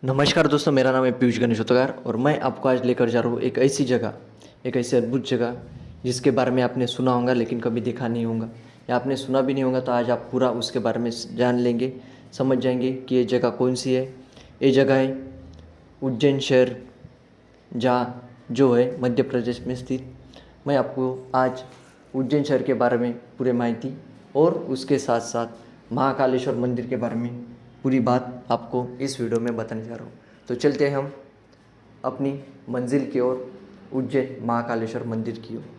नमस्कार दोस्तों, मेरा नाम है पीयूष गणेशोतकार और मैं आपको आज लेकर जा रहा हूँ एक ऐसी जगह, एक ऐसी अद्भुत जगह जिसके बारे में आपने सुना होगा लेकिन कभी देखा नहीं होगा या आपने सुना भी नहीं होगा। तो आज आप पूरा उसके बारे में जान लेंगे, समझ जाएंगे कि ये जगह कौन सी है। ये जगह है उज्जैन शहर, जहाँ जो है मध्य प्रदेश में स्थित। मैं आपको आज उज्जैन शहर के बारे में पूरी माहिती और उसके साथ साथ महाकालेश्वर मंदिर के बारे में पूरी बात आपको इस वीडियो में बताने जा रहा हूँ। तो चलते हैं हम अपनी मंजिल की ओर, उज्जैन महाकालेश्वर मंदिर की ओर।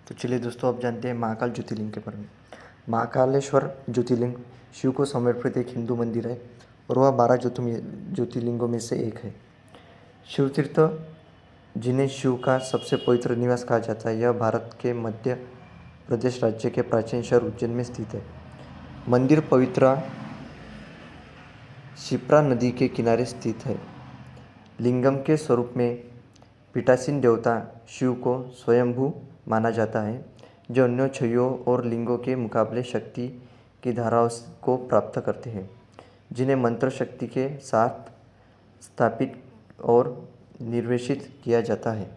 तो चलिए दोस्तों, अब जानते हैं महाकाल ज्योतिर्लिंग के बारे में। महाकालेश्वर ज्योतिर्लिंग शिव को समर्पित एक हिंदू मंदिर है और वह 12 ज्योतिर्लिंगों में से एक है। शिव तीर्थ, जिन्हें शिव का सबसे पवित्र निवास कहा जाता है, यह भारत के मध्य प्रदेश राज्य के प्राचीन शहर उज्जैन में स्थित है। मंदिर पवित्र शिप्रा नदी के किनारे स्थित है। लिंगम के स्वरूप में पीठासीन देवता शिव को स्वयंभू माना जाता है, जो अन्य छवियों और लिंगों के मुकाबले शक्ति की धाराओं को प्राप्त करते हैं, जिन्हें मंत्र शक्ति के साथ स्थापित और निर्वेशित किया जाता है।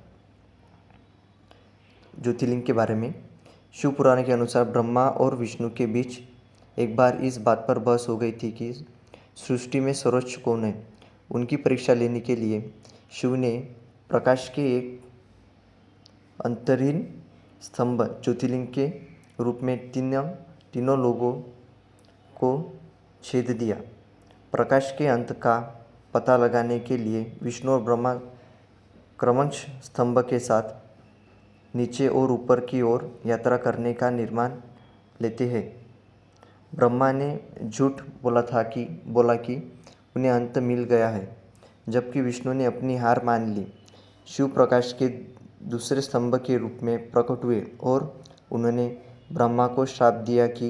ज्योतिर्लिंग के बारे में शिव पुराण के अनुसार ब्रह्मा और विष्णु के बीच एक बार इस बात पर बहस हो गई थी कि सृष्टि में सर्वोच्च कौन है। उनकी परीक्षा लेने के लिए शिव ने प्रकाश के एक अंतहीन स्तंभ ज्योतिर्लिंग के रूप में तीनों लोगों को छेद दिया। प्रकाश के अंत का पता लगाने के लिए विष्णु और ब्रह्मा क्रमश स्तंभ के साथ नीचे और ऊपर की ओर यात्रा करने का निर्माण लेते हैं। ब्रह्मा ने झूठ बोला कि उन्हें अंत मिल गया है, जबकि विष्णु ने अपनी हार मान ली। शिव प्रकाश के दूसरे स्तंभ के रूप में प्रकट हुए और उन्होंने ब्रह्मा को श्राप दिया कि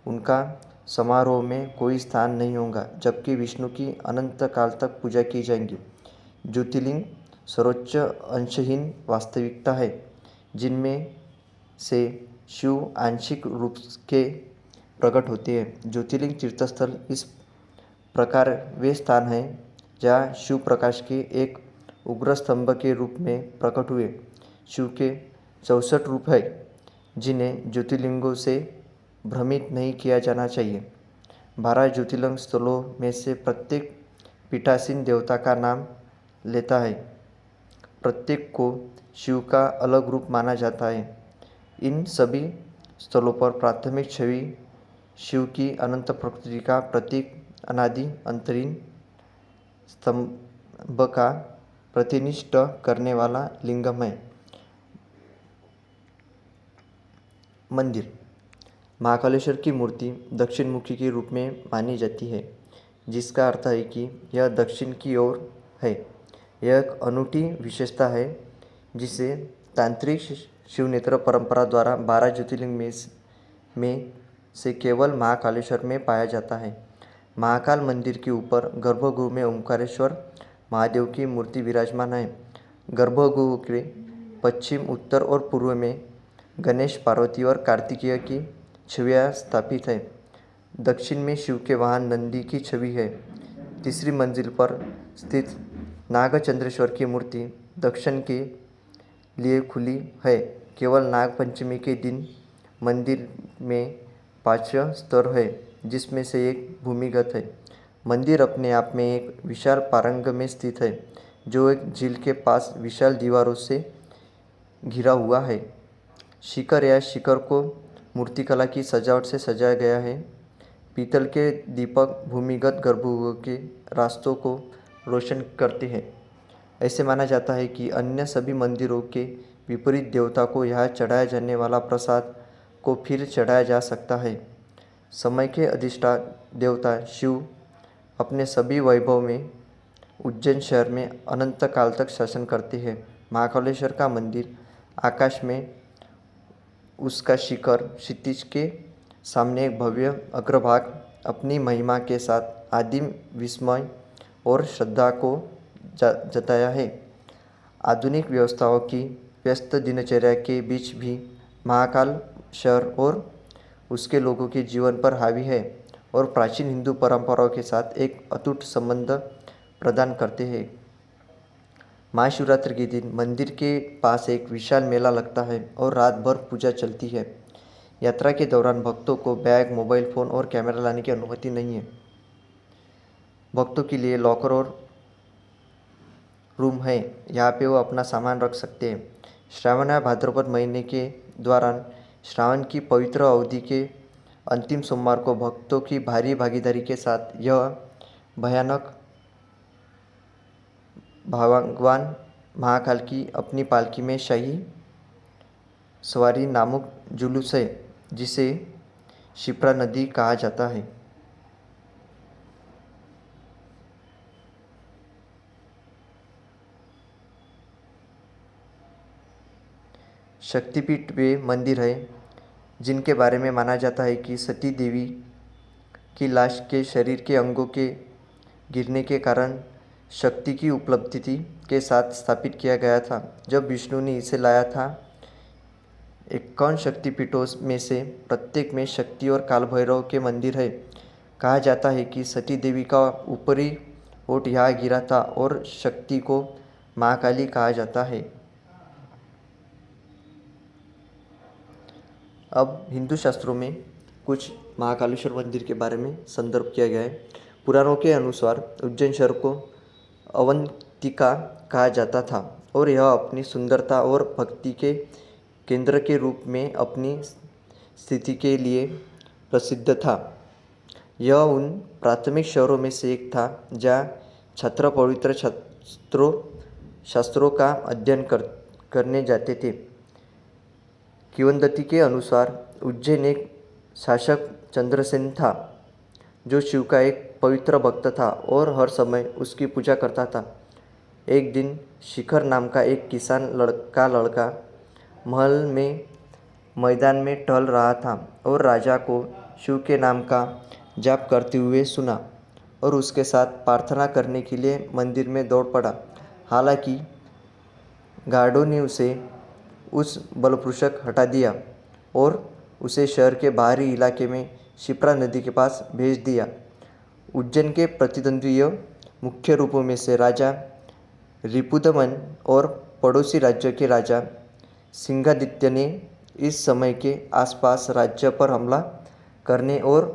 उनका समारोह में कोई स्थान नहीं होगा, जबकि विष्णु की अनंत काल तक पूजा की जाएगी। ज्योतिर्लिंग सर्वोच्च अंशहीन वास्तविकता है, जिनमें से शिव आंशिक रूप के प्रकट होते हैं। ज्योतिर्लिंग तीर्थस्थल इस प्रकार वे स्थान हैं जहाँ शिव प्रकाश के एक उग्र स्तंभ के रूप में प्रकट हुए। शिव के 64 रूप हैं, जिन्हें ज्योतिर्लिंगों से भ्रमित नहीं किया जाना चाहिए। 12 ज्योतिर्लिंग स्थलों में से प्रत्येक पीठासीन देवता का नाम लेता है। प्रत्येक को शिव का अलग रूप माना जाता है। इन सभी स्थलों पर प्राथमिक छवि शिव की अनंत प्रकृति का प्रतीक अनादि अंतहीन स्तंभ का प्रतिनिधित्व करने वाला लिंगम है। मंदिर महाकालेश्वर की मूर्ति दक्षिण मुखी के रूप में मानी जाती है, जिसका अर्थ है कि यह दक्षिण की ओर है। यह एक अनूठी विशेषता है जिसे तांत्रिक शिवनेत्र परंपरा द्वारा 12 ज्योतिर्लिंग में से केवल महाकालेश्वर में पाया जाता है। महाकाल मंदिर के ऊपर गर्भगृह में ओंकारेश्वर महादेव की मूर्ति विराजमान है। गर्भगृह के पश्चिम, उत्तर और पूर्व में गणेश, पार्वती और कार्तिकेय की छवियाँ स्थापित है। दक्षिण में शिव के वाहन नंदी की छवि है। तीसरी मंजिल पर स्थित नागचंद्रेश्वर की मूर्ति दर्शन के लिए खुली है। केवल नाग पंचमी के दिन मंदिर में 5 स्तर है, जिसमें से एक भूमिगत है। मंदिर अपने आप में एक विशाल पारंग में स्थित है, जो एक झील के पास विशाल दीवारों से घिरा हुआ है। शिखर या शिखर को मूर्तिकला की सजावट से सजाया गया है। पीतल के दीपक भूमिगत गर्भगृह के रास्तों को रोशन करते हैं। ऐसे माना जाता है कि अन्य सभी मंदिरों के विपरीत देवता को यहाँ चढ़ाया जाने वाला प्रसाद को फिर चढ़ाया जा सकता है। समय के अधिष्ठाता देवता शिव अपने सभी वैभव में उज्जैन शहर में अनंत काल तक शासन करते हैं। महाकालेश्वर का मंदिर आकाश में उसका शिखर क्षितिज के सामने एक भव्य अग्रभाग अपनी महिमा के साथ आदिम विस्मय और श्रद्धा को जताया है। आधुनिक व्यवस्थाओं की व्यस्त दिनचर्या के बीच भी महाकाल शहर और उसके लोगों के जीवन पर हावी है और प्राचीन हिंदू परंपराओं के साथ एक अटूट संबंध प्रदान करते हैं। महाशिवरात्रि के दिन मंदिर के पास एक विशाल मेला लगता है और रात भर पूजा चलती है। यात्रा के दौरान भक्तों को बैग, मोबाइल फ़ोन और कैमरा लाने की अनुमति नहीं है। भक्तों के लिए लॉकर और रूम है, यहाँ पे वो अपना सामान रख सकते हैं। श्रावण या भाद्रपद महीने के दौरान श्रावण की पवित्र अवधि के अंतिम सोमवार को भक्तों की भारी भागीदारी के साथ यह भयानक भगवान महाकाल की अपनी पालकी में शाही सवारी नामक जुलूस है, जिसे शिप्रा नदी कहा जाता है। शक्तिपीठ वे मंदिर है जिनके बारे में माना जाता है कि सती देवी की लाश के शरीर के अंगों के गिरने के कारण शक्ति की उपलब्धि के साथ स्थापित किया गया था। जब विष्णु ने इसे लाया था, 51 शक्तिपीठों में से प्रत्येक में शक्ति और काल भैरव के मंदिर है। कहा जाता है कि सती देवी का ऊपरी ओट यहाँ गिरा था और शक्ति को महाकाली कहा जाता है। अब हिंदू शास्त्रों में कुछ महाकालेश्वर मंदिर के बारे में संदर्भ किया गया है। पुराणों के अनुसार उज्जैन शहर को अवंतिका कहा जाता था और यह अपनी सुंदरता और भक्ति के केंद्र के रूप में अपनी स्थिति के लिए प्रसिद्ध था। यह उन प्राथमिक शहरों में से एक था जहाँ छात्र पवित्र शास्त्रों का अध्ययन करने जाते थे। किंवदंती के अनुसार उज्जैन एक शासक चंद्रसेन था, जो शिव का एक पवित्र भक्त था और हर समय उसकी पूजा करता था। एक दिन शिखर नाम का एक किसान लड़का महल में मैदान में टहल रहा था और राजा को शिव के नाम का जाप करते हुए सुना और उसके साथ प्रार्थना करने के लिए मंदिर में दौड़ पड़ा। हालांकि गार्डों ने उसे उस बलपूर्वक हटा दिया और उसे शहर के बाहरी इलाके में शिप्रा नदी के पास भेज दिया। उज्जैन के प्रतिद्वंद्वी मुख्य रूपों में से राजा रिपुदमन और पड़ोसी राज्य के राजा सिंहादित्य ने इस समय के आसपास राज्य पर हमला करने और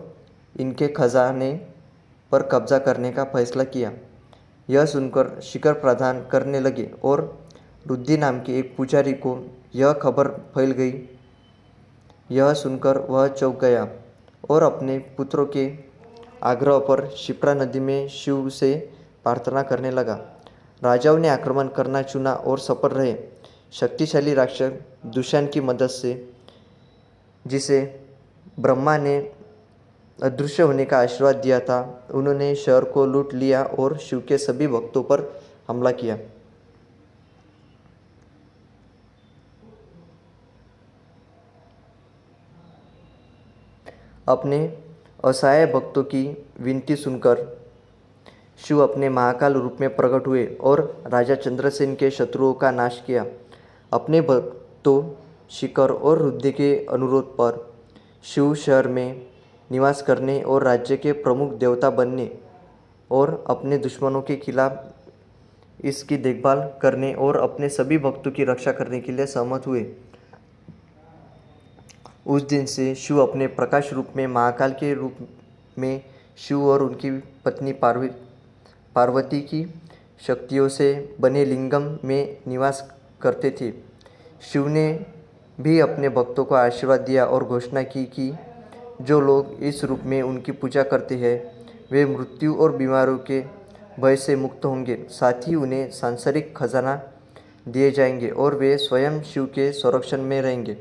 इनके खजाने पर कब्जा करने का फैसला किया। यह सुनकर शिखर प्रदान करने लगे और रुद्दी नाम के एक पुजारी को यह खबर फैल गई। यह सुनकर वह चौंक गया और अपने पुत्रों के आग्रह पर शिप्रा नदी में शिव से प्रार्थना करने लगा। राजाओं ने आक्रमण करना चुना और सफल रहे। शक्तिशाली राक्षस दुष्यंत की मदद से, जिसे ब्रह्मा ने अदृश्य होने का आशीर्वाद दिया था, उन्होंने शहर को लूट लिया और शिव के सभी भक्तों पर हमला किया। अपने असहाय भक्तों की विनती सुनकर शिव अपने महाकाल रूप में प्रकट हुए और राजा चंद्रसेन के शत्रुओं का नाश किया। अपने भक्तों शिखर और रुद्र के अनुरोध पर शिव शहर में निवास करने और राज्य के प्रमुख देवता बनने और अपने दुश्मनों के खिलाफ इसकी देखभाल करने और अपने सभी भक्तों की रक्षा करने के लिए सहमत हुए। उस दिन से शिव अपने प्रकाश रूप में महाकाल के रूप में शिव और उनकी पत्नी पार्वती की शक्तियों से बने लिंगम में निवास करते थे। शिव ने भी अपने भक्तों को आशीर्वाद दिया और घोषणा की कि जो लोग इस रूप में उनकी पूजा करते हैं वे मृत्यु और बीमारियों के भय से मुक्त होंगे। साथ ही उन्हें सांसारिक खजाना दिए जाएंगे और वे स्वयं शिव के संरक्षण में रहेंगे।